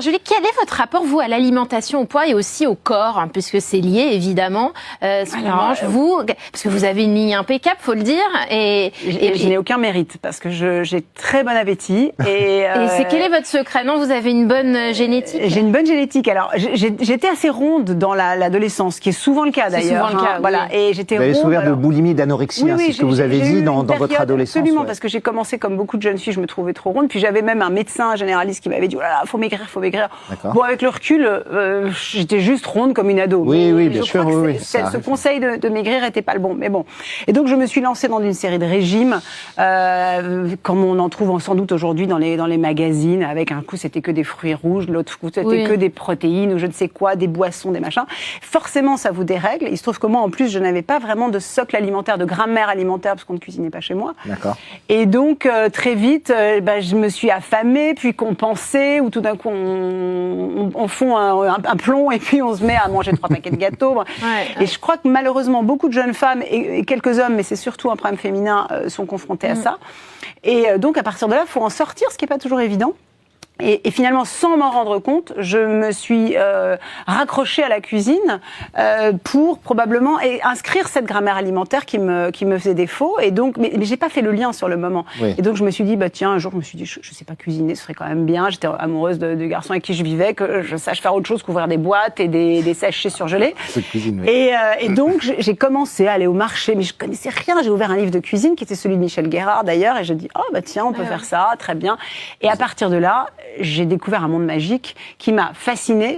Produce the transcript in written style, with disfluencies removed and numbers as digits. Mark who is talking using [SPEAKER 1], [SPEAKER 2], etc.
[SPEAKER 1] Julie, quel est votre rapport, vous, à l'alimentation, au poids et aussi au corps, hein, puisque c'est lié, évidemment, ce qu'on mange, vous, parce que vous avez une ligne impeccable, faut le dire, et
[SPEAKER 2] je n'ai aucun mérite, parce que j'ai très bon appétit. Et
[SPEAKER 1] quel est votre secret? Non, vous avez une bonne génétique?
[SPEAKER 2] J'ai une bonne génétique. Alors, j'étais assez ronde dans l'adolescence, ce qui est souvent le cas d'ailleurs.
[SPEAKER 1] C'est souvent le cas, oui.
[SPEAKER 2] Voilà. Et j'étais ronde.
[SPEAKER 3] Vous avez souffert de boulimie, d'anorexie,
[SPEAKER 2] Oui,
[SPEAKER 3] c'est ce que vous avez dit dans votre adolescence.
[SPEAKER 2] Absolument, parce que j'ai commencé comme beaucoup de jeunes filles, je me trouvais trop ronde. Puis j'avais même un médecin généraliste qui m'avait dit, oh là là, faut maigrir, faut maigrir. Bon, avec le recul, j'étais juste ronde comme une ado.
[SPEAKER 3] Oui, oui, bien sûr.
[SPEAKER 2] Ce conseil de maigrir était pas le bon, mais bon. Et donc je me suis lancée dans une série de régimes, comme on en trouve sans doute aujourd'hui dans les magazines. Avec un coup c'était que des fruits rouges, l'autre coup c'était que des protéines ou je ne sais quoi, des boissons, des machins. Forcément, ça vous dérègle. Il se trouve que moi, en plus, je n'avais pas vraiment de socle alimentaire, de grammaire alimentaire, parce qu'on ne cuisinait pas chez moi.
[SPEAKER 3] D'accord.
[SPEAKER 2] Et donc très vite, je me suis affamée, puis compensée, ou tout d'un coup on fond un plomb et puis on se met à manger 3 paquets de gâteaux. Et je crois que malheureusement beaucoup de jeunes femmes et quelques hommes, mais c'est surtout un problème féminin, sont confrontés à ça. Et donc à partir de là, il faut en sortir, ce qui n'est pas toujours évident. Et finalement, sans m'en rendre compte, je me suis raccrochée à la cuisine pour probablement inscrire cette grammaire alimentaire qui me faisait défaut. Et donc, mais j'ai pas fait le lien sur le moment. Oui. Et donc, je me suis dit, bah tiens, un jour, je me suis dit, je sais pas cuisiner, ce serait quand même bien. J'étais amoureuse du garçon avec qui je vivais, que je sache faire autre chose qu'ouvrir des boîtes et des sachets surgelés.
[SPEAKER 3] Cuisine, oui.
[SPEAKER 2] Et donc, j'ai commencé à aller au marché, mais je connaissais rien. J'ai ouvert un livre de cuisine qui était celui de Michel Guérard d'ailleurs, et j'ai dit, oh bah tiens, on peut faire ça, très bien. Et à partir de là, j'ai découvert un monde magique qui m'a fascinée.